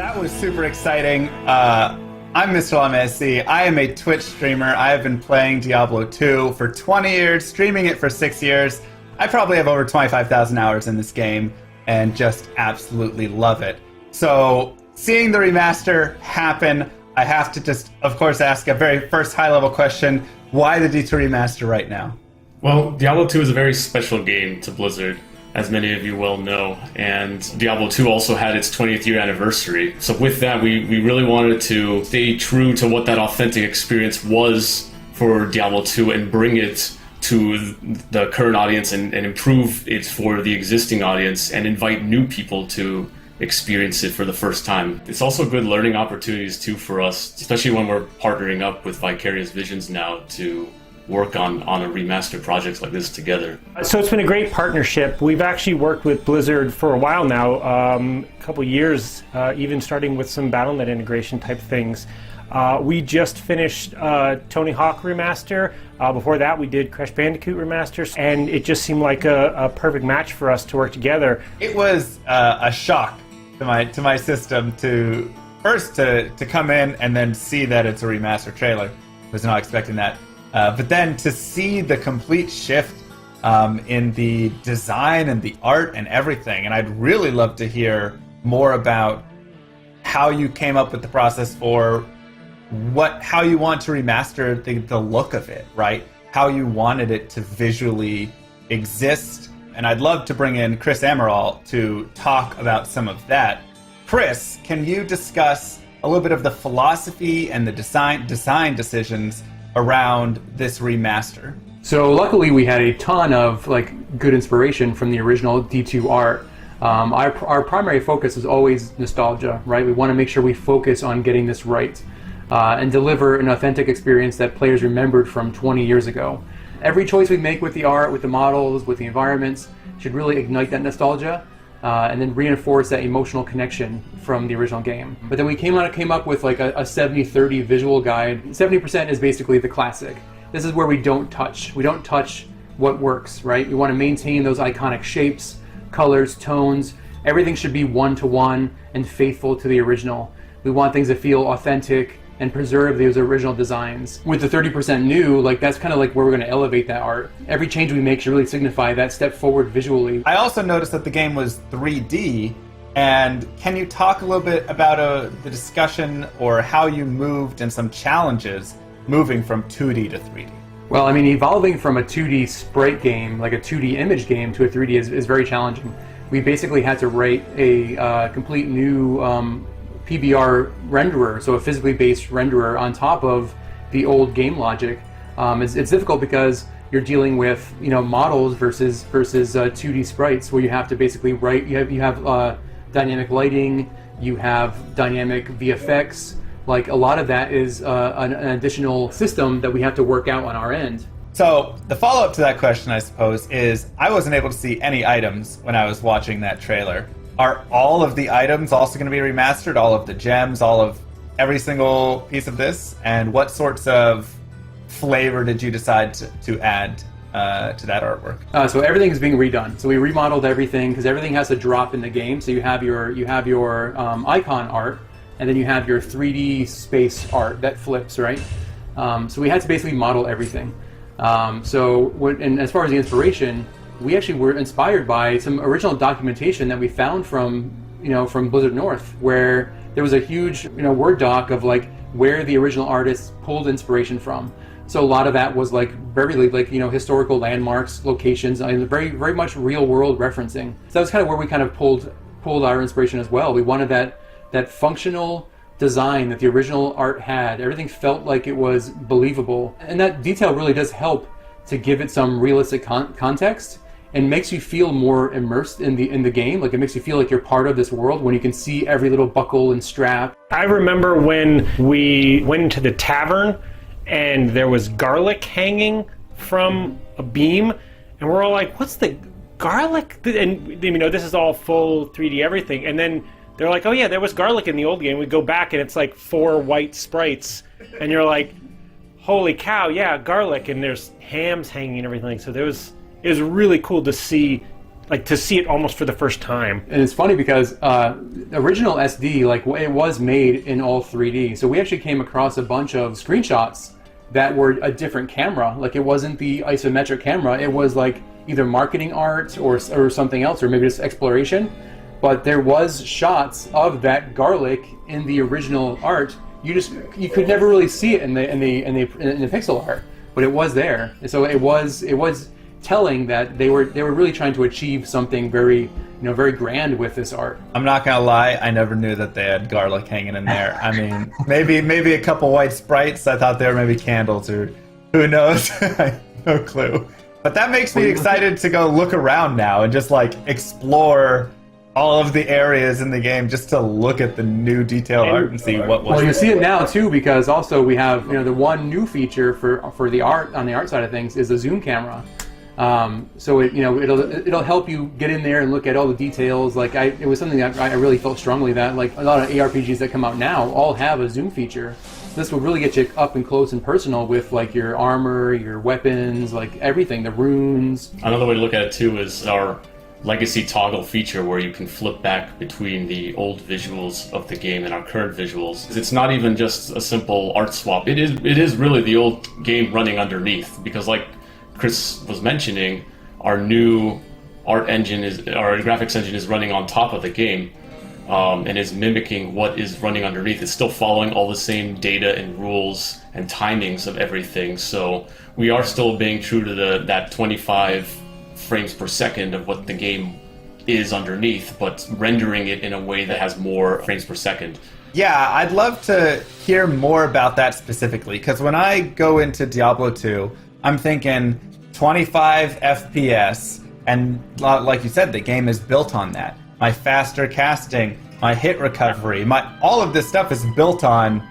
That was super exciting. I'm Mr. LMSC. I am a Twitch streamer. I have been playing Diablo 2 for 20 years, streaming it for 6 years. I probably have over 25,000 hours in this game and just absolutely love it. So seeing the remaster happen, I have to just, of course, ask a very first high-level question. Why the D2 Remaster right now? Well, Diablo 2 is a very special game to Blizzard, as many of you well know, and Diablo 2 also had its 20th year anniversary. So with that, we really wanted to stay true to what that authentic experience was for Diablo 2 and bring it to the current audience and improve it for the existing audience and invite new people to experience it for the first time. It's also good learning opportunities too for us, especially when we're partnering up with Vicarious Visions now to work on a remaster projects like this together. So it's been a great partnership. We've actually worked with Blizzard for a while now, a couple years, even starting with some Battle.net integration type things. We just finished Tony Hawk Remaster. Before that we did Crash Bandicoot Remaster, and it just seemed like a perfect match for us to work together. It was a shock to my system to first to come in and then see that it's a remaster trailer. I was not expecting that. But then to see the complete shift in the design and the art and everything, and I'd really love to hear more about how you came up with the process for how you want to remaster the look of it, right? How you wanted it to visually exist. And I'd love to bring in Chris Amaral to talk about some of that. Chris, can you discuss a little bit of the philosophy and the design decisions around this remaster? So luckily we had a ton of good inspiration from the original D2 art. Our primary focus is always nostalgia, right? We want to make sure we focus on getting this right and deliver an authentic experience that players remembered from 20 years ago. Every choice we make with the art, with the models, with the environments should really ignite that nostalgia and then reinforce that emotional connection from the original game. But then we came up with a 70-30 visual guide. 70% is basically the classic. This is where we don't touch. We don't touch what works, right? We want to maintain those iconic shapes, colors, tones. Everything should be one-to-one and faithful to the original. We want things to feel authentic and preserve those original designs. With the 30% new, that's kind of where we're going to elevate that art. Every change we make should really signify that step forward visually. I also noticed that the game was 3D, and can you talk a little bit about the discussion or how you moved and some challenges moving from 2D to 3D? Well, I mean, evolving from a 2D sprite game, like a 2D image game, to a 3D is very challenging. We basically had to write a complete new PBR renderer, so a physically based renderer on top of the old game logic. It's difficult because you're dealing with models versus 2D sprites, where you have to basically write. You have dynamic lighting, you have dynamic VFX. A lot of that is an additional system that we have to work out on our end. So the follow-up to that question, I suppose, is I wasn't able to see any items when I was watching that trailer. Are all of the items also going to be remastered? All of the gems, all of every single piece of this? And what sorts of flavor did you decide to add to that artwork? So everything is being redone. So we remodeled everything because everything has to drop in the game. So you have your icon art, and then you have your 3D space art that flips, right? So we had to basically model everything. And as far as the inspiration, we actually were inspired by some original documentation that we found from Blizzard North, where there was a huge Word doc of where the original artists pulled inspiration from. So a lot of that was very historical landmarks, locations, and very very much real world referencing. So that was kind of where we kind of pulled our inspiration as well. We wanted that functional design that the original art had. Everything felt like it was believable, and that detail really does help to give it some realistic context and makes you feel more immersed in the game. It makes you feel like you're part of this world when you can see every little buckle and strap. I remember when we went into the tavern and there was garlic hanging from a beam, and we're all like, what's the garlic? And this is all full 3D everything, and then they're like, oh yeah, there was garlic in the old game. We go back and it's 4 white sprites, and you're like, holy cow, yeah, garlic, and there's hams hanging and everything. So it was really cool to see like to see it almost for the first time. And it's funny because original SD, like it was made in all 3D. So we actually came across a bunch of screenshots that were a different camera. Like it wasn't the isometric camera. It was like either marketing art or something else, or maybe just exploration. But there was shots of that garlic in the original art. You could never really see it in the pixel art, but it was there. And so it was telling that they were really trying to achieve something very very grand with this art. I'm not gonna lie, I never knew that they had garlic hanging in there. I mean, maybe a couple white sprites. I thought they were maybe candles, or who knows? No clue. But that makes me excited to go look around now and just like explore all of the areas in the game, just to look at the new detailed art and see what was. Well, you see it now too, because also we have the one new feature for the art on the art side of things is the zoom camera. So it'll help you get in there and look at all the details. Like it was something that I really felt strongly that like a lot of ARPGs that come out now all have a zoom feature. This will really get you up and close and personal with like your armor, your weapons, like everything, the runes. Another way to look at it too is our legacy toggle feature, where you can flip back between the old visuals of the game and our current visuals. It's not even just a simple art swap. It is really the old game running underneath, because like Chris was mentioning, our new our graphics engine is running on top of the game, and is mimicking what is running underneath. It's still following all the same data and rules and timings of everything. So we are still being true to that 25 frames per second of what the game is underneath, but rendering it in a way that has more frames per second. Yeah, I'd love to hear more about that specifically, because when I go into Diablo 2, I'm thinking 25 FPS, and like you said, the game is built on that. My faster casting, my hit recovery, all of this stuff is built on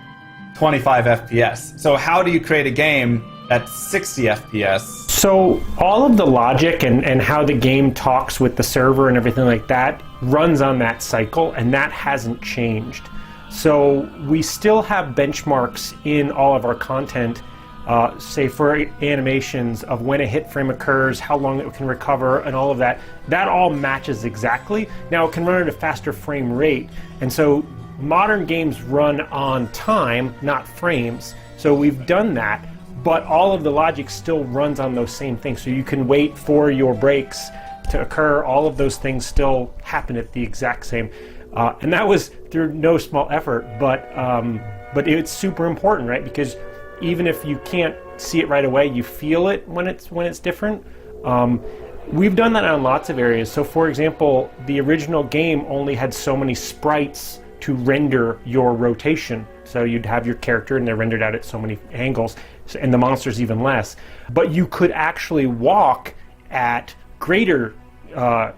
25 FPS. So how do you create a game that's 60 FPS? So all of the logic and how the game talks with the server and everything like that runs on that cycle, and that hasn't changed. So we still have benchmarks in all of our content, say for animations of when a hit frame occurs, how long it can recover, and all of that. That all matches exactly. Now it can run at a faster frame rate, and so modern games run on time, not frames. So we've done that. But all of the logic still runs on those same things. So you can wait for your breaks to occur. All of those things still happen at the exact same. And that was through no small effort, but it's super important, right? Because even if you can't see it right away, you feel it when it's different. We've done that on lots of areas. So for example, the original game only had so many sprites to render your rotation. So you'd have your character and they're rendered out at so many angles, and the monsters even less. But you could actually walk at greater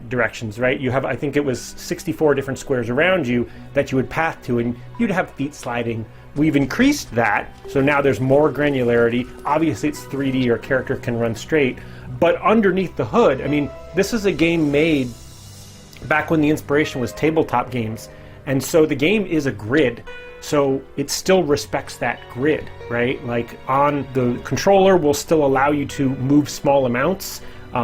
directions, right? You have, I think it was 64 different squares around you that you would path to, and you'd have feet sliding. We've increased that, so now there's more granularity. Obviously it's 3D, your character can run straight, but underneath the hood, I mean, this is a game made back when the inspiration was tabletop games, and so the game is a grid. So it still respects that grid, right? Like on the controller will still allow you to move small amounts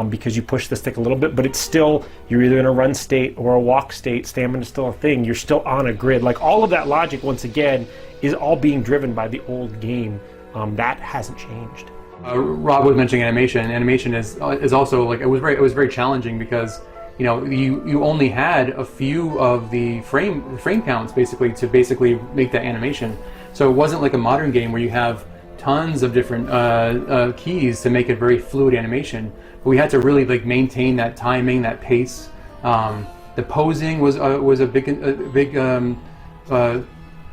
because you push the stick a little bit, but it's still, you're either in a run state or a walk state, stamina's still a thing, you're still on a grid. Like all of that logic, once again, is all being driven by the old game. That hasn't changed. Rob was mentioning animation. Animation is also like, it was very challenging because you only had a few of the frame counts basically to make that animation. So it wasn't like a modern game where you have tons of different keys to make a very fluid animation. But we had to really like maintain that timing, that pace. The posing was a big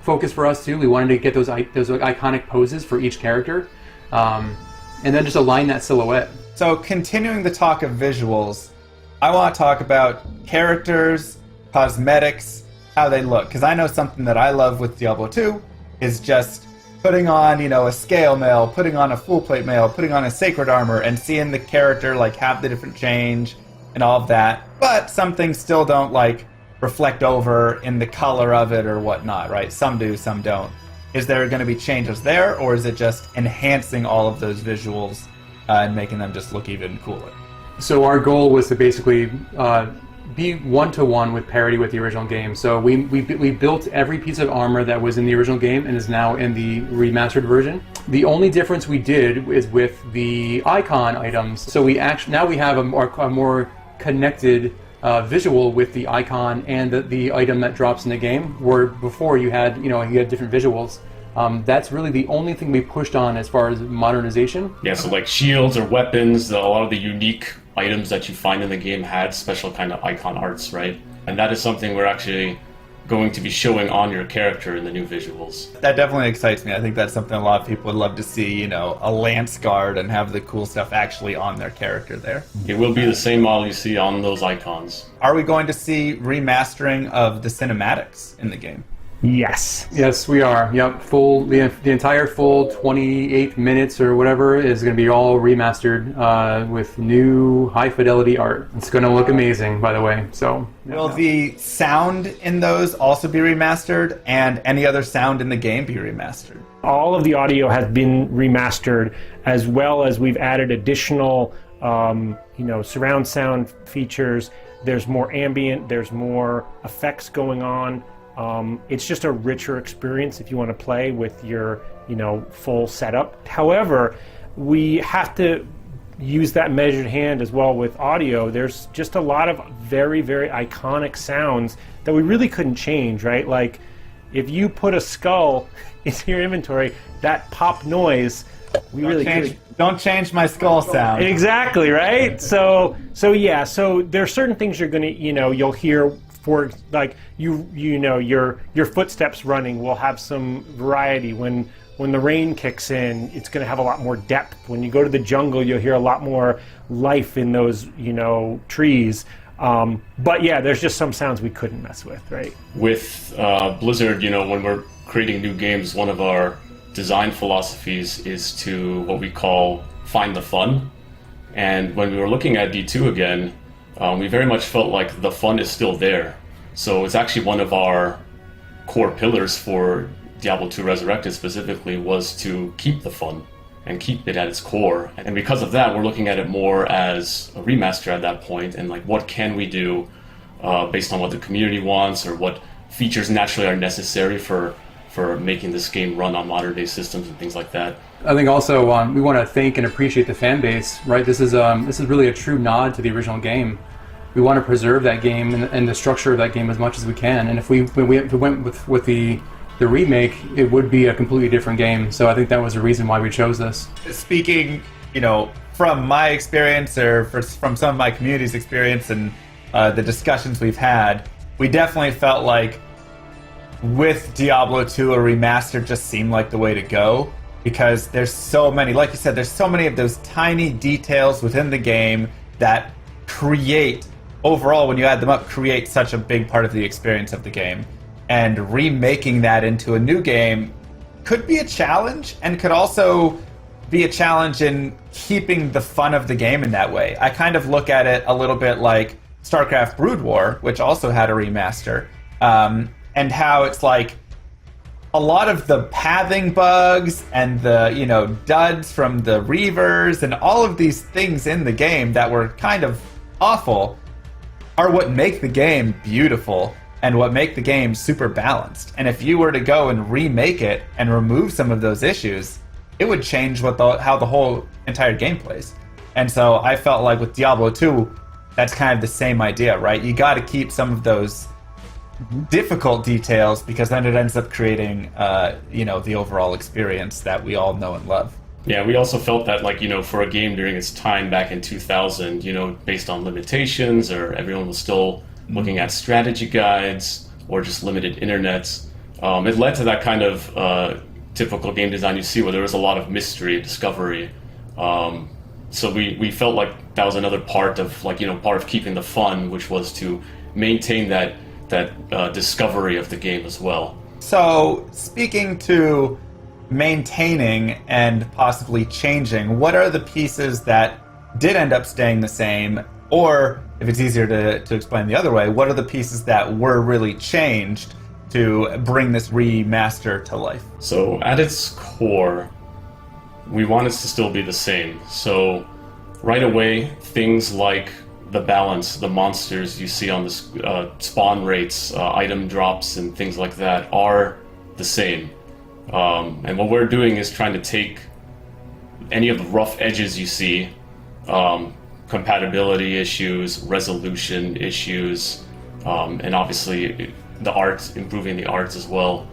focus for us too. We wanted to get those iconic poses for each character, and then just align that silhouette. So continuing the talk of visuals, I want to talk about characters, cosmetics, how they look. Because I know something that I love with Diablo 2 is just putting on, a scale mail, putting on a full plate mail, putting on a sacred armor, and seeing the character like have the different change and all of that. But some things still don't like reflect over in the color of it or whatnot, right? Some do, some don't. Is there going to be changes there, or is it just enhancing all of those visuals and making them just look even cooler? So our goal was to basically be one-to-one with parity with the original game. So we built every piece of armor that was in the original game and is now in the remastered version. The only difference we did is with the icon items. So we actually now we have a more connected visual with the icon and the item that drops in the game. Where before you had different visuals. That's really the only thing we pushed on as far as modernization. Yeah, so like shields or weapons, a lot of the unique items that you find in the game had special kind of icon arts, right? And that is something we're actually going to be showing on your character in the new visuals. That definitely excites me. I think that's something a lot of people would love to see, a lance guard and have the cool stuff actually on their character there. It will be the same model you see on those icons. Are we going to see remastering of the cinematics in the game? Yes. Yes, we are. Yep, the entire full 28 minutes or whatever is going to be all remastered with new high fidelity art. It's going to look amazing, by the way. So, will the sound in those also be remastered, and any other sound in the game be remastered? All of the audio has been remastered, as well as we've added additional, surround sound features. There's more ambient. There's more effects going on. It's just a richer experience if you want to play with your, full setup. However, we have to use that measured hand as well with audio. There's just a lot of very, very iconic sounds that we really couldn't change, right? Like, if you put a skull into your inventory, that pop noise, Don't change my skull sound. Exactly, right? So there are certain things you're gonna, you'll hear. For like your footsteps running will have some variety. When the rain kicks in, it's going to have a lot more depth. When you go to the jungle, you'll hear a lot more life in those trees. But yeah, there's just some sounds we couldn't mess with, right? With Blizzard, when we're creating new games, one of our design philosophies is to what we call find the fun. And when we were looking at D2 again, we very much felt like the fun is still there. So it's actually one of our core pillars for Diablo 2 Resurrected specifically was to keep the fun and keep it at its core. And because of that, we're looking at it more as a remaster at that point, and like what can we do based on what the community wants or what features naturally are necessary for making this game run on modern day systems and things like that. I think also we want to thank and appreciate the fan base, right? This is really a true nod to the original game. We want to preserve that game and the structure of that game as much as we can. And if we went with the remake, it would be a completely different game. So I think that was the reason why we chose this. Speaking, from my experience or from some of my community's experience and the discussions we've had, we definitely felt like with Diablo 2, a remaster just seemed like the way to go. Because there's so many, like you said, there's so many of those tiny details within the game that overall, when you add them up, create such a big part of the experience of the game. And remaking that into a new game could be a challenge, and could also be a challenge in keeping the fun of the game in that way. I kind of look at it a little bit like StarCraft Brood War, which also had a remaster, and how it's like, a lot of the pathing bugs and the, duds from the Reavers and all of these things in the game that were kind of awful are what make the game beautiful and what make the game super balanced. And if you were to go and remake it and remove some of those issues, it would change how the whole entire game plays. And so I felt like with Diablo 2, that's kind of the same idea, right? You got to keep some of those difficult details, because then it ends up creating the overall experience that we all know and love. Yeah, we also felt that, for a game during its time back in 2000, based on limitations, or everyone was still looking at strategy guides or just limited internets, it led to that kind of typical game design you see where there was a lot of mystery and discovery. So we felt like that was another part of part of keeping the fun, which was to maintain that discovery of the game as well. So, speaking to maintaining and possibly changing, what are the pieces that did end up staying the same? Or, if it's easier to explain the other way, what are the pieces that were really changed to bring this remaster to life? So, at its core, we want it to still be the same. So, right away, things like the balance, the monsters you see on the spawn rates, item drops, and things like that are the same. And what we're doing is trying to take any of the rough edges you see, compatibility issues, resolution issues, and obviously the art, improving the arts as well.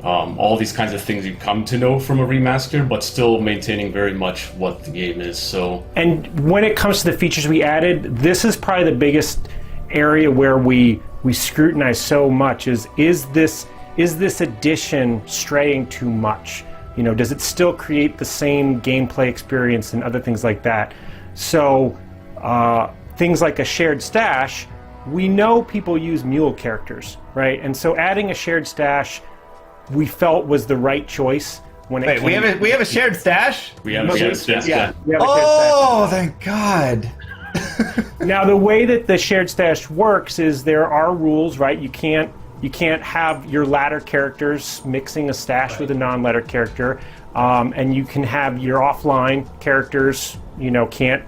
All these kinds of things you come to know from a remaster, but still maintaining very much what the game is. So, and when it comes to the features we added, this is probably the biggest area where we scrutinize so much. Is this addition straying too much? You know, does it still create the same gameplay experience and other things like that? So, things like a shared stash, we know people use mule characters, right? And so adding a shared stash, we felt was the right choice when it Wait, came. we have a shared stash? we have a shared stash. Yeah. We have a shared stash. Oh, thank God. Now, the way that the shared stash works is there are rules, right? You can't have your ladder characters mixing a stash with a non-ladder character, and you can have your offline characters, can't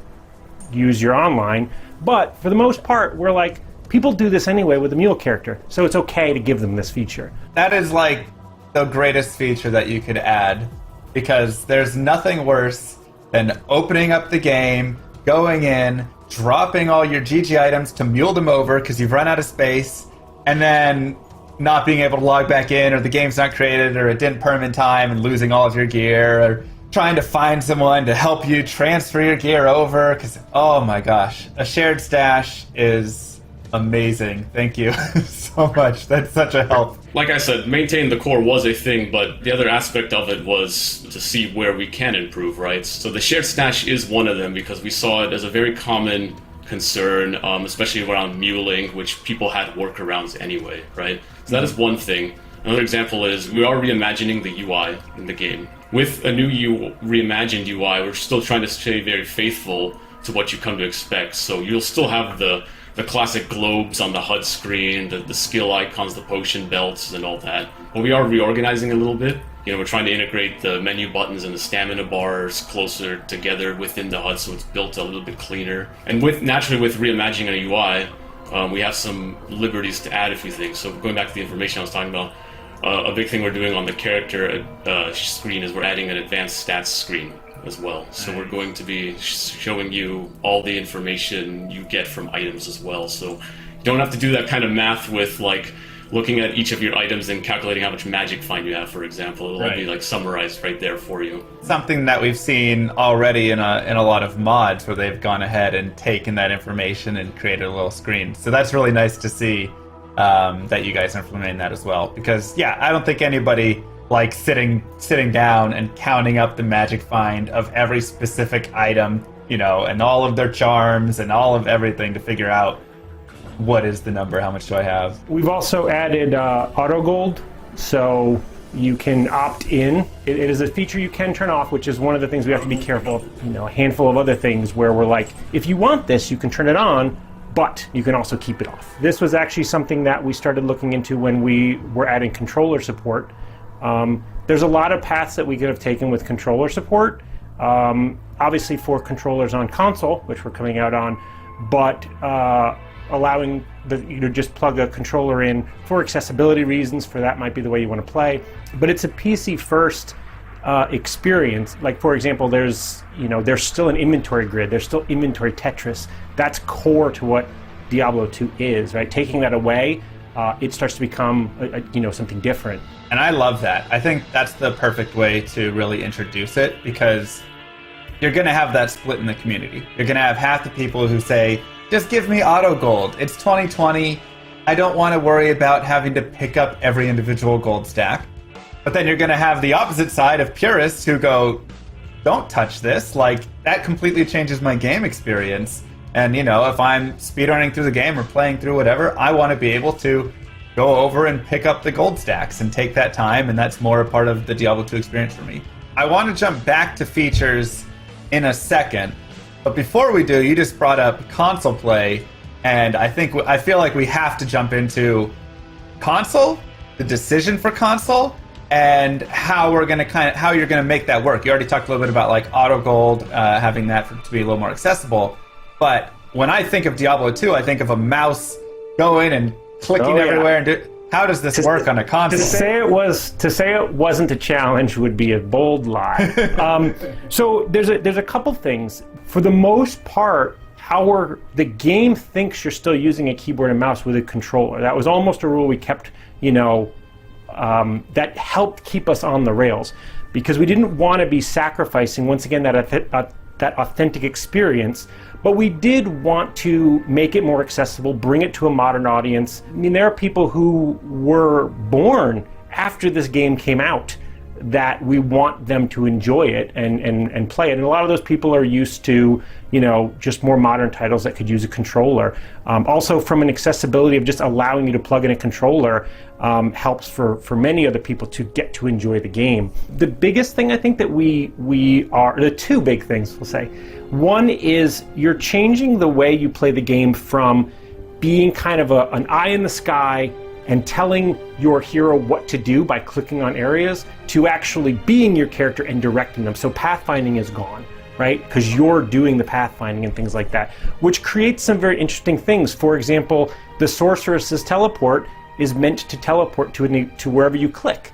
use your online. But for the most part, we're like, people do this anyway with a mule character, so it's okay to give them this feature. That is like the greatest feature that you could add, because there's nothing worse than opening up the game, going in, dropping all your GG items to mule them over because you've run out of space, and then not being able to log back in, or the game's not created, or it didn't perm in time, and losing all of your gear, or trying to find someone to help you transfer your gear over, because, oh my gosh, a shared stash is amazing. Thank you so much. That's such a help. Like I said, maintaining the core was a thing, but the other aspect of it was to see where we can improve, right? So the shared stash is one of them, because we saw it as a very common concern, especially around muling, which people had workarounds anyway, right? So that is one thing. Another example is we are reimagining the UI in the game. With a new reimagined UI, we're still trying to stay very faithful to what you come to expect. So you'll still have the classic globes on the HUD screen, the skill icons, the potion belts, and all that. But we are reorganizing a little bit. We're trying to integrate the menu buttons and the stamina bars closer together within the HUD, so it's built a little bit cleaner. And naturally with reimagining a UI, we have some liberties to add a few things. So going back to the information I was talking about, a big thing we're doing on the character screen is we're adding an advanced stats screen as well. So we're going to be showing you all the information you get from items as well. So you don't have to do that kind of math with like looking at each of your items and calculating how much magic find you have, for example. It'll all be like summarized right there for you. Something that we've seen already in a lot of mods where they've gone ahead and taken that information and created a little screen. So that's really nice to see that you guys are implementing that as well. Because I don't think anybody likes sitting down and counting up the magic find of every specific item, and all of their charms and all of everything to figure out what is the number, how much do I have. We've also added auto gold, so you can opt in. It is a feature you can turn off, which is one of the things we have to be careful of. A handful of other things where we're like, if you want this, you can turn it on, but you can also keep it off. This was actually something that we started looking into when we were adding controller support. There's a lot of paths that we could have taken with controller support, obviously for controllers on console, which we're coming out on, but allowing just plug a controller in for accessibility reasons. For that might be the way you want to play, but it's a PC first experience. Like, for example, there's still an inventory grid, there's still inventory Tetris. That's core to what Diablo 2 is, right? Taking that away, it starts to become something different. And I love that. I think that's the perfect way to really introduce it, because you're going to have that split in the community. You're going to have half the people who say, just give me auto gold. It's 2020. I don't want to worry about having to pick up every individual gold stack. But then you're going to have the opposite side of purists who go, don't touch this. Like, that completely changes my game experience. And, if I'm speedrunning through the game or playing through whatever, I want to be able to go over and pick up the gold stacks and take that time, and that's more a part of the Diablo 2 experience for me. I want to jump back to features in a second, but before we do, you just brought up console play, and I feel like we have to jump into console, the decision for console, and how you're going to make that work. You already talked a little bit about like auto gold, having that to be a little more accessible. But when I think of Diablo 2, I think of a mouse going and clicking everywhere. And how does this work on a console? To say it wasn't a challenge would be a bold lie. So there's a couple things. For the most part, the game thinks you're still using a keyboard and mouse with a controller. That was almost a rule we kept, that helped keep us on the rails, because we didn't want to be sacrificing, once again, that authentic experience, but we did want to make it more accessible, bring it to a modern audience. I mean, there are people who were born after this game came out that we want them to enjoy it and play it. And a lot of those people are used to, just more modern titles that could use a controller. Also, from an accessibility of just allowing you to plug in a controller helps for many other people to get to enjoy the game. The biggest thing I think that we are, the two big things we'll say. One is you're changing the way you play the game from being kind of an eye in the sky and telling your hero what to do by clicking on areas, to actually being your character and directing them. So pathfinding is gone, right? Because you're doing the pathfinding and things like that, which creates some very interesting things. For example, the sorceress's teleport is meant to teleport to wherever you click.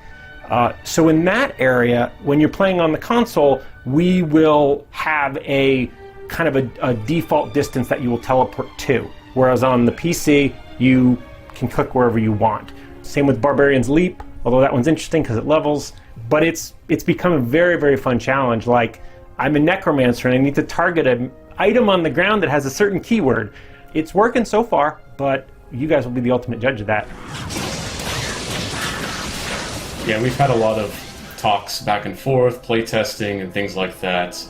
So in that area, when you're playing on the console, we will have a kind of a default distance that you will teleport to. Whereas on the PC, you can click wherever you want. Same with Barbarian's Leap, although that one's interesting because it levels. But it's become a very, very fun challenge. Like, I'm a necromancer and I need to target an item on the ground that has a certain keyword. It's working so far, but you guys will be the ultimate judge of that. Yeah, we've had a lot of talks back and forth, playtesting and things like that.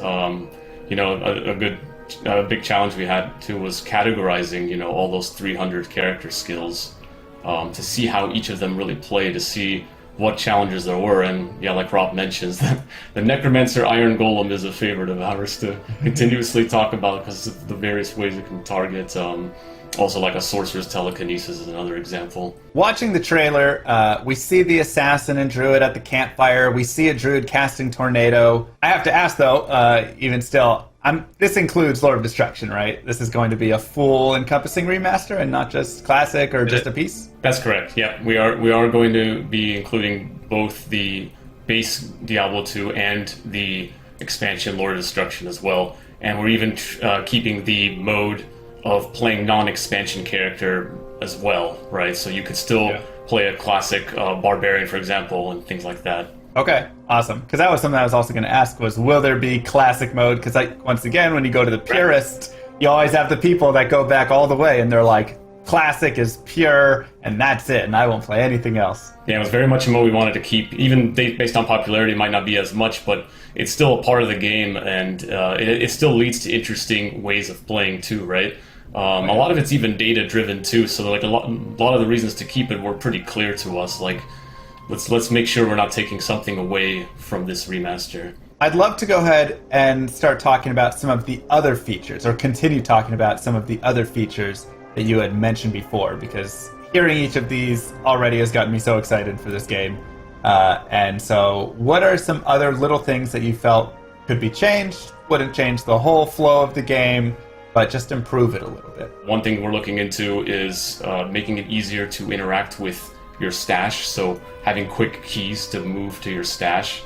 A big challenge we had too was categorizing, all those 300 character skills to see how each of them really play, to see what challenges there were. And yeah, like Rob mentions, the Necromancer Iron Golem is a favorite of ours to continuously talk about because of the various ways it can target. Also, like a Sorcerer's Telekinesis is another example. Watching the trailer, we see the assassin and druid at the campfire. We see a druid casting tornado. I have to ask though, even still, this includes Lord of Destruction, right? This is going to be a full encompassing remaster and not just classic or just a piece? That's correct, yeah. We are going to be including both the base Diablo 2 and the expansion Lord of Destruction as well. And we're even keeping the mode of playing non-expansion character as well, right? So you could still play a classic barbarian, for example, and things like that. Okay, awesome. Because that was something I was also going to ask was, will there be classic mode? Because once again, when you go to the purist, you always have the people that go back all the way and they're like, classic is pure and that's it, and I won't play anything else. Yeah, it was very much a mode we wanted to keep. Even based on popularity, it might not be as much, but it's still a part of the game, and it still leads to interesting ways of playing too, right? A lot of it's even data-driven too, so like a lot of the reasons to keep it were pretty clear to us. Like, let's make sure we're not taking something away from this remaster. I'd love to go ahead and start talking about some of the other features, or continue talking about some of the other features that you had mentioned before, because hearing each of these already has gotten me so excited for this game. And so what are some other little things that you felt could be changed, wouldn't change the whole flow of the game, but just improve it a little bit? One thing we're looking into is making it easier to interact with your stash. So having quick keys to move to your stash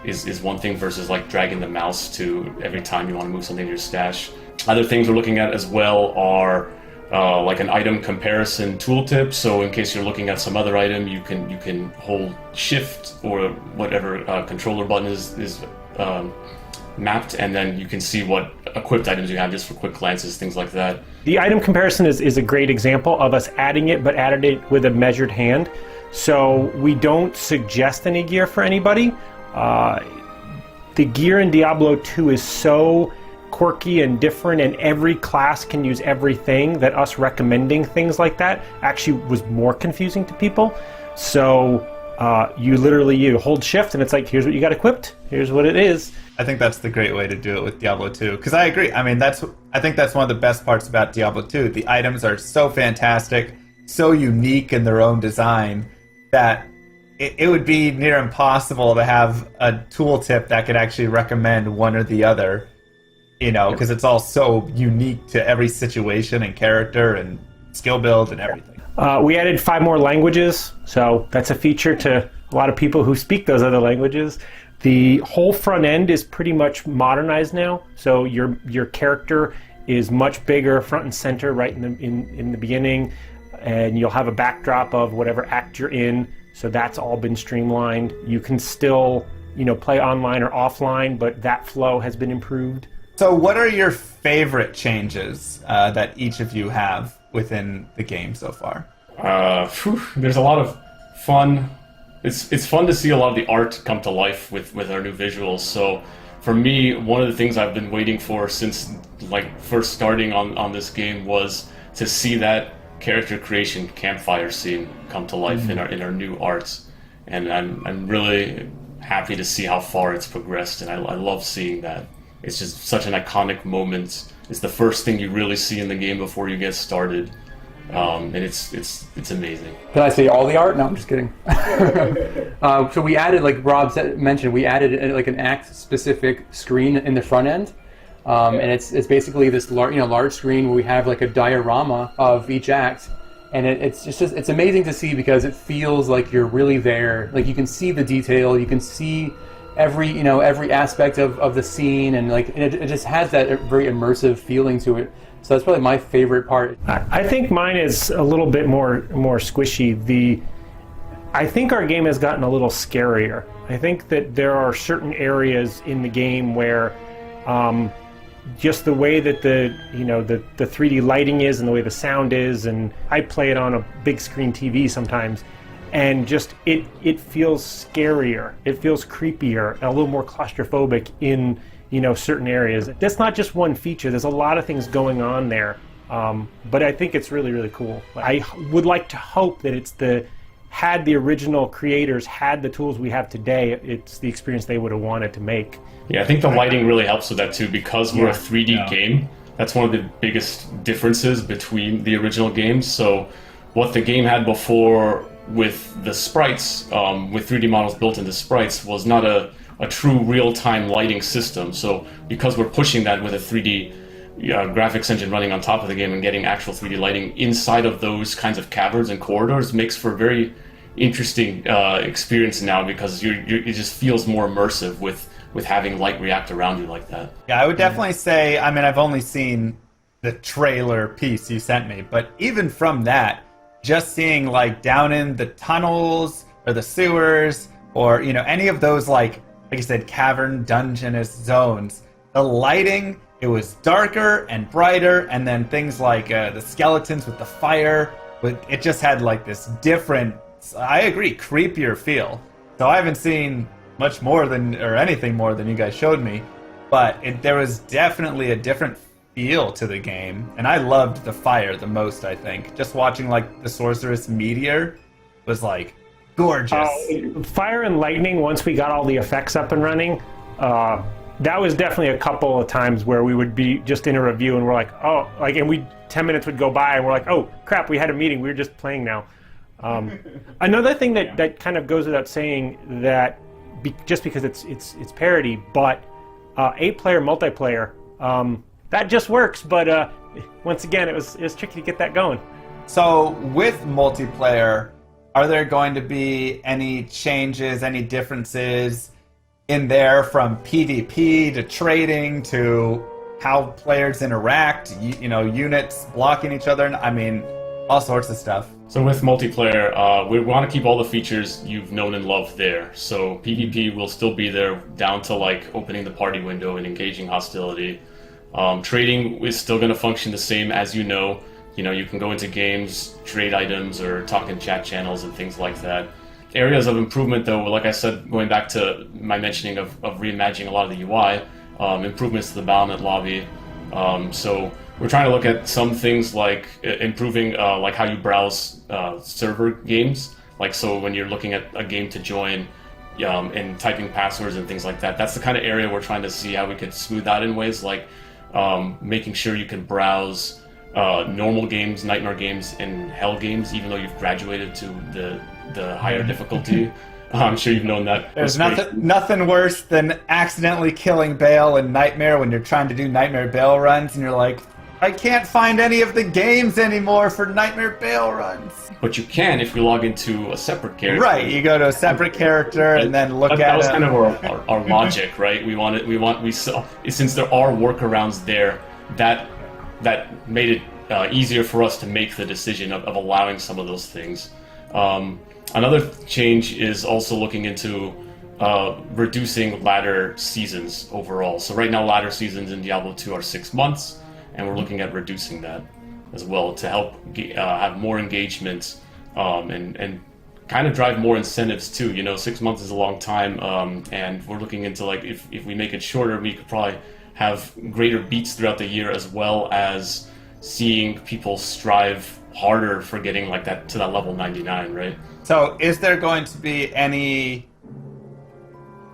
is one thing versus like dragging the mouse to every time you want to move something to your stash. Other things we're looking at as well are like an item comparison tooltip. So in case you're looking at some other item, you can hold shift or whatever controller button is mapped, and then you can see what equipped items you have just for quick glances, things like that. The item comparison is a great example of us adding it, but added it with a measured hand. So we don't suggest any gear for anybody. The gear in Diablo 2 is so quirky and different, and every class can use everything, that us recommending things like that actually was more confusing to people. So you hold shift and it's like, here's what you got equipped, here's what it is. I think that's the great way to do it with Diablo 2, because I agree. I mean, I think that's one of the best parts about Diablo 2. The items are so fantastic, so unique in their own design, that it would be near impossible to have a tooltip that could actually recommend one or the other, because it's all so unique to every situation and character and skill build and everything. We added 5 more languages, so that's a feature to a lot of people who speak those other languages. The whole front end is pretty much modernized now, so your character is much bigger front and center right in the beginning, and you'll have a backdrop of whatever act you're in. So that's all been streamlined. You can still, play online or offline, but that flow has been improved. So what are your favorite changes that each of you have within the game so far? There's a lot of fun. It's fun to see a lot of the art come to life with our new visuals. So for me, one of the things I've been waiting for since first starting on this game was to see that character creation campfire scene come to life in our new arts, and I'm really happy to see how far it's progressed, and I love seeing that. It's just such an iconic moment. It's the first thing you really see in the game before you get started, and it's amazing. Can I say all the art? No, I'm just kidding. So we added, like Rob mentioned, we added an act-specific screen in the front end. And it's basically this large screen where we have like a diorama of each act, and it's amazing to see because it feels like you're really there. Like you can see the detail, you can see every aspect of the scene, and it just has that very immersive feeling to it. So that's probably my favorite part. I think mine is a little bit more squishy. I think our game has gotten a little scarier. I think that there are certain areas in the game where just the way that the 3D lighting is and the way the sound is, and I play it on a big screen TV sometimes, and just it feels scarier, it feels creepier, a little more claustrophobic in certain areas. That's not just one feature, there's a lot of things going on there, but I think it's really, really cool. I would like to hope that had the original creators had the tools we have today, it's the experience they would have wanted to make. Yeah, I think the lighting really helps with that too, because we're a 3D game. That's one of the biggest differences between the original games. So what the game had before with the sprites, with 3D models built into sprites, was not a true real-time lighting system. So because we're pushing that with a 3D graphics engine running on top of the game and getting actual 3D lighting inside of those kinds of caverns and corridors makes for a very interesting experience now, because it just feels more immersive with having light react around you like that. Yeah, I would definitely say, I've only seen the trailer piece you sent me, but even from that, just seeing down in the tunnels or the sewers or any of those like you said, cavern dungeonous zones, the lighting, it was darker and brighter, and then things like the skeletons with the fire, it just had this different, I agree, creepier feel. So I haven't seen much more anything more than you guys showed me, but there was definitely a different feel to the game, and I loved the fire the most. I think just watching the sorceress meteor was gorgeous. Fire and lightning, once we got all the effects up and running, that was definitely a couple of times where we would be just in a review and we're and 10 minutes would go by and we're like, oh crap, we had a meeting, we were just playing now. Another thing that kind of goes without saying, that just because it's parody, but 8-player multiplayer, that just works, but once again, it was tricky to get that going. So with multiplayer, are there going to be any changes, any differences in there from PvP to trading to how players interact, units blocking each other? All sorts of stuff. So with multiplayer, we want to keep all the features you've known and loved there. So PvP will still be there, down to opening the party window and engaging hostility. Trading is still going to function the same as you know. You can go into games, trade items, or talk in chat channels and things like that. Areas of improvement, though, like I said, going back to my mentioning of reimagining a lot of the UI, improvements to the battlement lobby. So we're trying to look at some things like improving how you browse server games. So when you're looking at a game to join and typing passwords and things like that, that's the kind of area we're trying to see how we could smooth out in ways like making sure you can browse normal games, Nightmare games, and Hell games, even though you've graduated to the the higher difficulty. I'm sure you've known that. There's nothing worse than accidentally killing Bale in Nightmare when you're trying to do Nightmare Bale runs and you're like, I can't find any of the games anymore for Nightmare Bale runs. But you can if you log into a separate character. Right, you go to a separate character and then look at that was it. kind of our logic, right? Since there are workarounds there, that made it easier for us to make the decision of allowing some of those things. Another change is also looking into reducing ladder seasons overall. So right now, ladder seasons in Diablo 2 are 6 months, and we're looking at reducing that as well to help have more engagement and kind of drive more incentives too. 6 months is a long time, and we're looking into like if we make it shorter, we could probably have greater beats throughout the year, as well as seeing people strive harder for getting like that to that level 99, right? So is there going to be any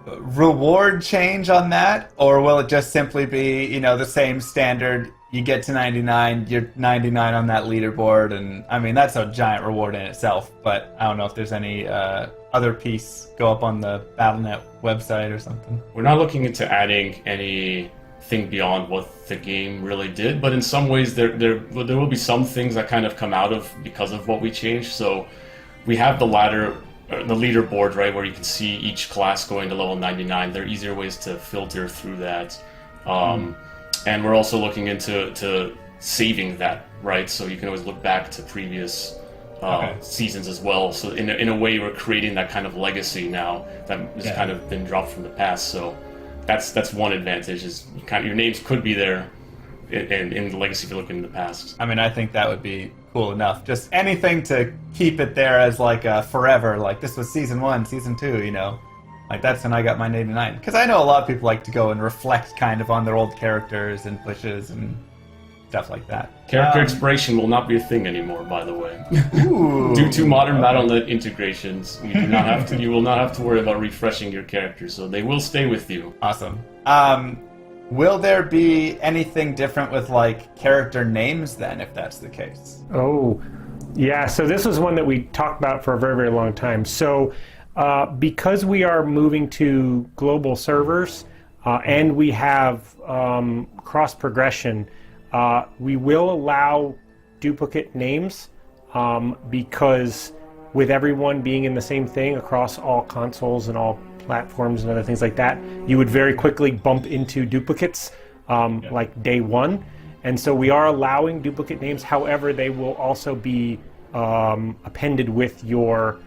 reward change on that, or will it just simply be, the same standard? You get to 99, you're 99 on that leaderboard, and I mean that's a giant reward in itself. But I don't know if there's any other piece go up on the Battle.net website or something. We're not looking into adding anything beyond what the game really did, but in some ways there will be some things that kind of come out of because of what we changed. So we have the leaderboard, right, where you can see each class going to level 99. There are easier ways to filter through that. And we're also looking into saving that, right? So you can always look back to previous seasons as well. So in a way, we're creating that kind of legacy now that has kind of been dropped from the past. So that's one advantage, is your names could be there in the legacy if you're looking in the past. I mean, I think that would be cool enough. Just anything to keep it there as like a forever. Like this was season 1, season 2, Like that's when I got my 89. Because I know a lot of people like to go and reflect kind of on their old characters and pushes and stuff like that. Character expiration will not be a thing anymore, by the way. Ooh. Due to modern Battle.net integrations, you will not have to worry about refreshing your characters, so they will stay with you. Awesome. Will there be anything different with like character names then, if that's the case? Oh, yeah. So this was one that we talked about for a very, very long time. So because we are moving to global servers and we have cross progression, we will allow duplicate names because with everyone being in the same thing across all consoles and all platforms and other things like that, you would very quickly bump into duplicates like day one. And so we are allowing duplicate names. However, they will also be appended with your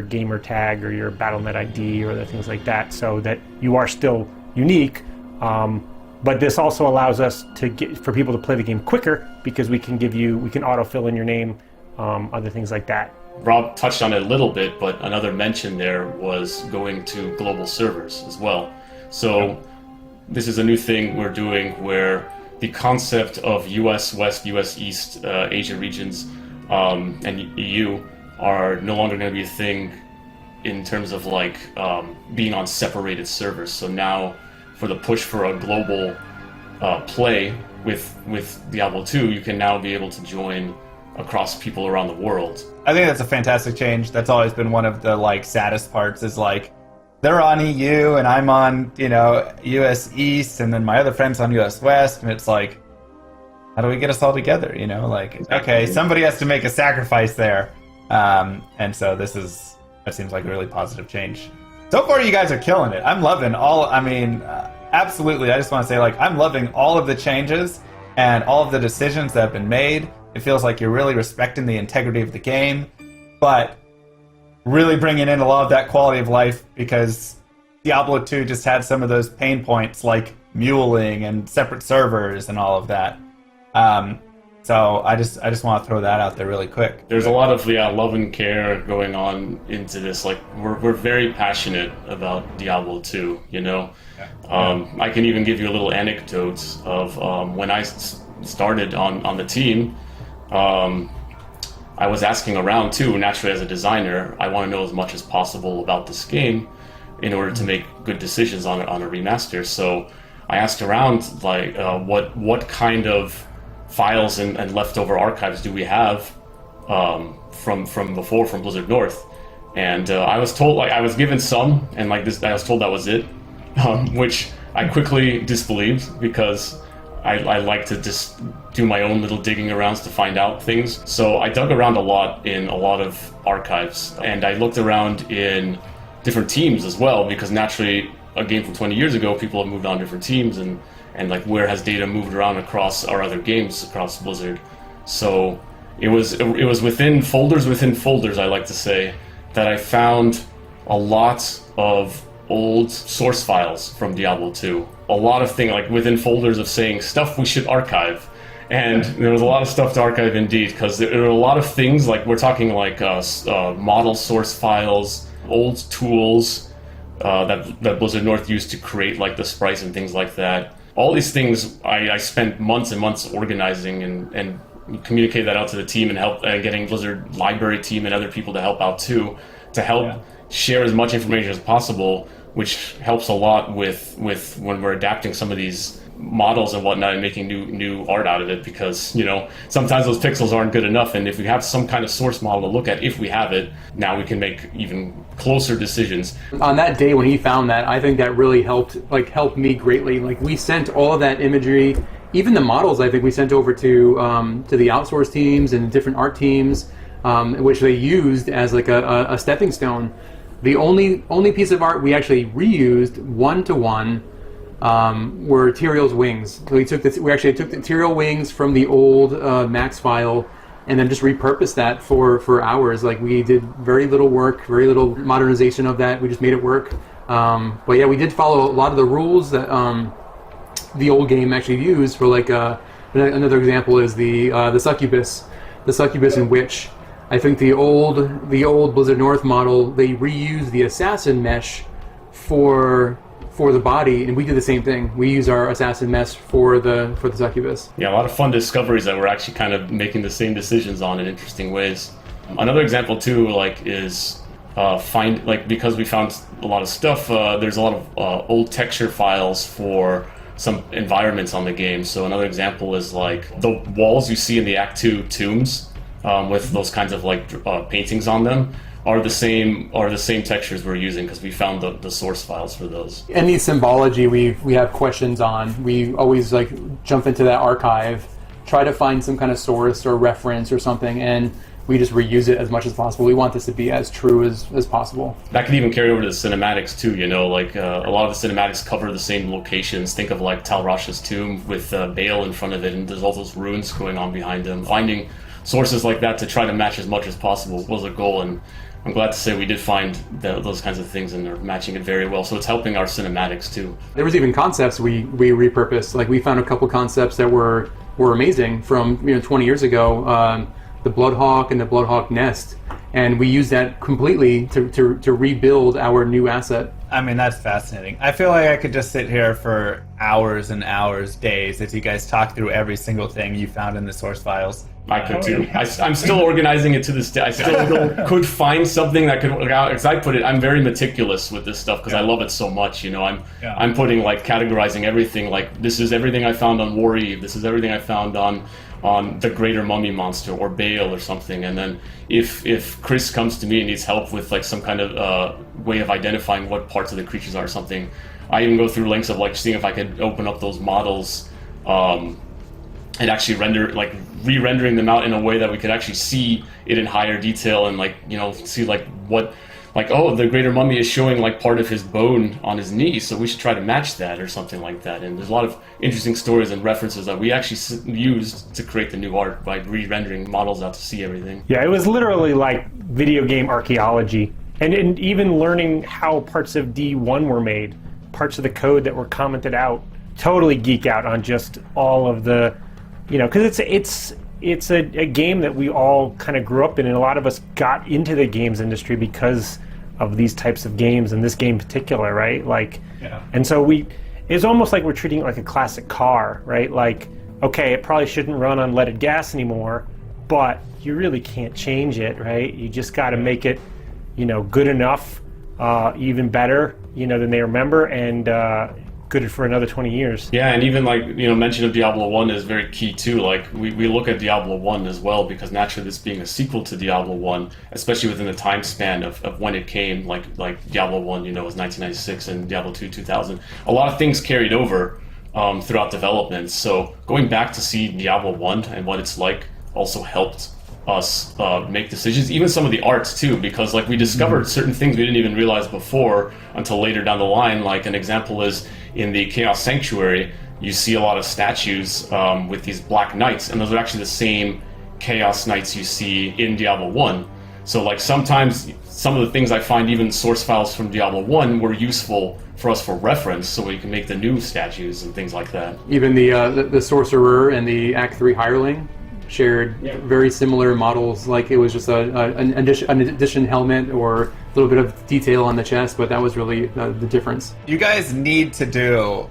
gamer tag or your Battle.net ID or other things like that, so that you are still unique. But this also allows us for people to play the game quicker, because we can autofill in your name, other things like that. Rob touched on it a little bit, but another mention there was going to global servers as well. So this is a new thing we're doing, where the concept of US West, US East, Asia regions, and EU are no longer going to be a thing in terms of like being on separated servers. So now, for the push for a global play with Diablo 2, you can now be able to join across people around the world. I think that's a fantastic change. That's always been one of the like saddest parts, is like they're on EU and I'm on US East, and then my other friend's on US West, and it's like, how do we get us all together? Like okay, somebody has to make a sacrifice there. And so that seems like a really positive change. So far, you guys are killing it. I'm loving absolutely. I just want to say, like, I'm loving all of the changes and all of the decisions that have been made. It feels like you're really respecting the integrity of the game, but really bringing in a lot of that quality of life, because Diablo 2 just had some of those pain points like muling and separate servers and all of that. So I just want to throw that out there really quick. There's a lot of love and care going on into this. Like we're very passionate about Diablo 2. I can even give you a little anecdote of when I started on the team. I was asking around too. Naturally, as a designer, I want to know as much as possible about this game in order to make good decisions on a remaster. So I asked around, like, what kind of files and leftover archives do we have from before, from Blizzard North? And I was told, like, I was given some, and like this, I was told that was it, which I quickly disbelieved because I like to just do my own little digging arounds to find out things. So I dug around a lot in a lot of archives, and I looked around in different teams as well, because naturally, a game from 20 years ago, people have moved on different teams, and like where has data moved around across our other games across Blizzard. So it was within folders, I like to say, that I found a lot of old source files from Diablo 2. A lot of things, like within folders of saying stuff we should archive. And there was a lot of stuff to archive indeed, because there were a lot of things, like we're talking like model source files, old tools that Blizzard North used to create like the sprites and things like that. All these things I spent months and months organizing and communicate that out to the team and help getting Blizzard library team and other people to help out too, to help share as much information as possible, which helps a lot with when we're adapting some of these models and whatnot and making new art out of it, because sometimes those pixels aren't good enough, and if we have some kind of source model to look at, if we have it, now we can make even closer decisions. On that day when he found that, I think that really helped me greatly. Like, we sent all of that imagery, even the models, I think we sent over to the outsource teams and different art teams, which they used as like a stepping stone. The only piece of art we actually reused one-to-one were Tyrael's wings. So we actually took the Tyrael wings from the old Max file and then just repurposed that for hours. Like, we did very little work, very little modernization of that. We just made it work. But yeah, we did follow a lot of the rules that the old game actually used. For like another example is the Succubus, in which I think the old Blizzard North model, they reused the assassin mesh for the body, and we did the same thing. We use our assassin mesh for the Succubus. Yeah, a lot of fun discoveries that we're actually kind of making the same decisions on in interesting ways. Another example too, like, is because we found a lot of stuff. There's a lot of old texture files for some environments on the game. So another example is like the walls you see in the Act 2 tombs with those kinds of like paintings on them are the same textures we're using, because we found the source files for those. Any symbology we have questions on, we always like jump into that archive, try to find some kind of source or reference or something, and we just reuse it as much as possible. We want this to be as true as possible. That could even carry over to the cinematics too, like a lot of the cinematics cover the same locations. Think of like Tal Rasha's tomb with Baal in front of it, and there's all those runes going on behind him. Finding sources like that to try to match as much as possible was a goal, and I'm glad to say we did find those kinds of things, and they're matching it very well. So it's helping our cinematics too. There was even concepts we repurposed. Like, we found a couple concepts that were amazing from 20 years ago. The Bloodhawk and the Bloodhawk Nest, and we used that completely to rebuild our new asset. I mean, that's fascinating. I feel like I could just sit here for hours and hours, days, as you guys talk through every single thing you found in the source files. I could too. I'm still organizing it to this day. I still could find something that could, because I put it, I'm very meticulous with this stuff because I love it so much. I'm putting, like, categorizing everything. Like, this is everything I found on War Eve. This is everything I found on the Greater Mummy Monster or Baal or something. And then if Chris comes to me and needs help with like some kind of way of identifying what parts of the creatures are or something, I even go through links of like seeing if I could open up those models and actually re-rendering them out in a way that we could actually see it in higher detail and see what the Greater Mummy is showing like part of his bone on his knee, so we should try to match that or something like that. And there's a lot of interesting stories and references that we actually used to create the new art by re-rendering models out to see everything. Yeah, it was literally like video game archaeology, and even learning how parts of D1 were made, parts of the code that were commented out. Totally geek out on just all of the, because it's a game that we all kind of grew up in, and a lot of us got into the games industry because of these types of games, and this game in particular, right? And so it's almost like we're treating it like a classic car, right? Like, okay, it probably shouldn't run on leaded gas anymore, but you really can't change it, right? You just got to make it, good enough, even better, than they remember, and good for another 20 years. Yeah, and even like, mention of Diablo 1 is very key too. Like we look at Diablo 1 as well, because naturally this being a sequel to Diablo 1, especially within the time span of when it came, like Diablo 1, was 1996 and Diablo 2 2000. A lot of things carried over throughout development. So going back to see Diablo 1 and what it's like also helped us make decisions, even some of the arts too, because like we discovered certain things we didn't even realize before until later down the line. Like an example is in the Chaos Sanctuary, you see a lot of statues with these black knights, and those are actually the same Chaos Knights you see in Diablo 1. So like sometimes some of the things I find even source files from Diablo 1 were useful for us for reference, so we can make the new statues and things like that. Even the Sorcerer and the Act 3 Hireling shared very similar models. Like it was just an addition helmet or a little bit of detail on the chest, but that was really the difference. You guys need to do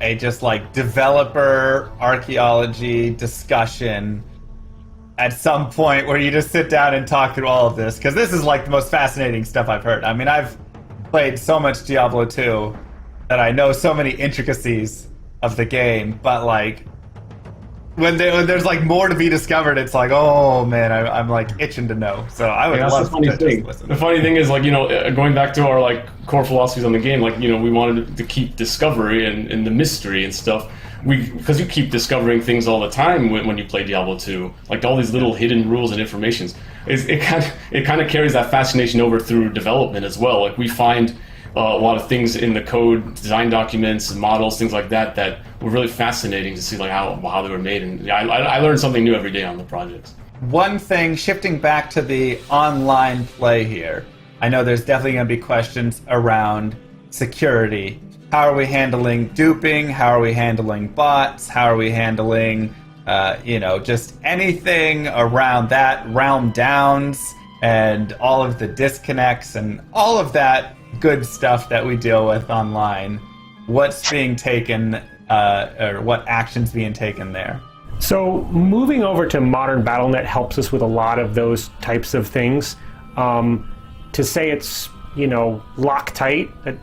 a just like developer archaeology discussion at some point where you just sit down and talk through all of this, because this is like the most fascinating stuff I've heard. I mean, I've played so much Diablo 2 that I know so many intricacies of the game, but like when there's like more to be discovered, it's like, oh man, I'm like itching to know. So I would love to just listen. The funny thing is, like, going back to our like core philosophies on the game, like, we wanted to keep discovery and the mystery and stuff. Because you keep discovering things all the time when you play Diablo 2, like all these little hidden rules and informations. It kind of carries that fascination over through development as well. Like we find a lot of things in the code, design documents, models, things like that were really fascinating to see, like how they were made. And I learned something new every day on the projects. One thing, shifting back to the online play here, I know there's definitely going to be questions around security. How are we handling duping? How are we handling bots? How are we handling, just anything around that, realm downs, and all of the disconnects and all of that good stuff that we deal with online? What's being taken, or what action's being taken there? So moving over to modern BattleNet helps us with a lot of those types of things. To say it's Loctite,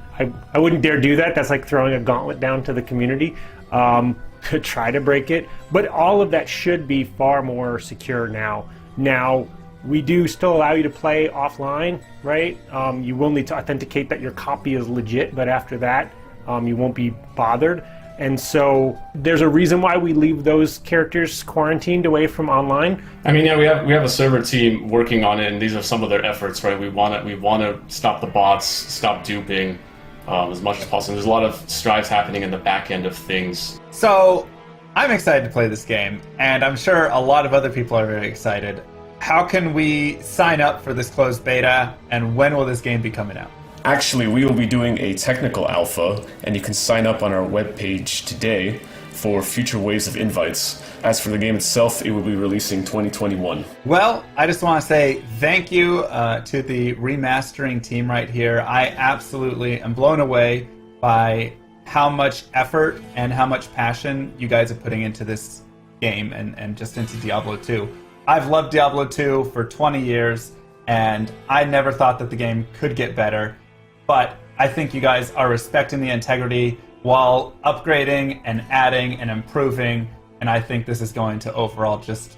I wouldn't dare do that. That's like throwing a gauntlet down to the community to try to break it. But all of that should be far more secure now. Now, we do still allow you to play offline, right? You will need to authenticate that your copy is legit, but after that, you won't be bothered. And so there's a reason why we leave those characters quarantined away from online. I mean, yeah, we have a server team working on it, and these are some of their efforts, right? We want to stop the bots, stop duping as much as possible. There's a lot of strides happening in the back end of things. So I'm excited to play this game, and I'm sure a lot of other people are very excited. How can we sign up for this closed beta, and when will this game be coming out? Actually, we will be doing a technical alpha, and you can sign up on our webpage today for future waves of invites. As for the game itself, it will be releasing 2021. Well, I just want to say thank you to the remastering team right here. I absolutely am blown away by how much effort and how much passion you guys are putting into this game and just into Diablo 2. I've loved Diablo 2 for 20 years, and I never thought that the game could get better. But I think you guys are respecting the integrity while upgrading and adding and improving, and I think this is going to overall just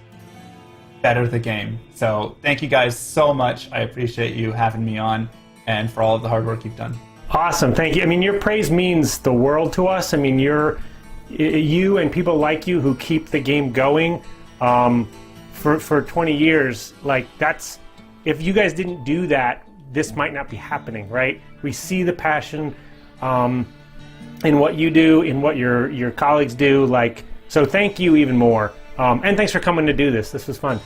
better the game. So thank you guys so much. I appreciate you having me on and for all of the hard work you've done. Awesome, thank you. I mean, your praise means the world to us. I mean, you and people like you who keep the game going for 20 years. Like, that's, if you guys didn't do that, this might not be happening, right? We see the passion in what you do, in what your colleagues do. Like, so thank you even more. And thanks for coming to do this. This was fun.